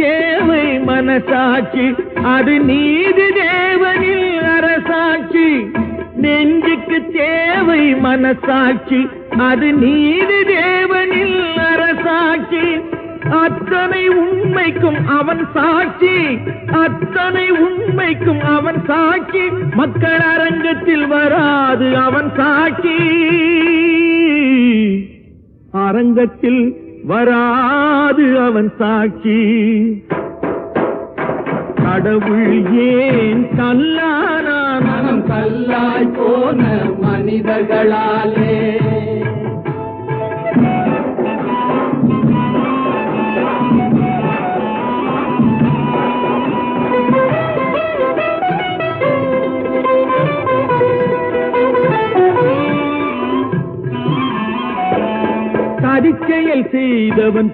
தேவை மனசாட்சி, அது நீதி தேவனில் அரசாட்சி. நெஞ்சுக்கு தேவை மனசாட்சி, அது நீதி தேவனில் அரசாட்சி. அத்தனை உண்மைக்கும் அவன் சாட்சி, அத்தனை உண்மைக்கும் அவன் சாட்சி. மக்கள் அரங்கத்தில் வராது அவன் சாட்சி, அரங்கத்தில் வராது அவன் சாட்சி. கடவுள் ஏன் கல்லானான்? மனம் கல்லாய் போன மனிதர்களாலே. சதிச்செயல் செய்தவன்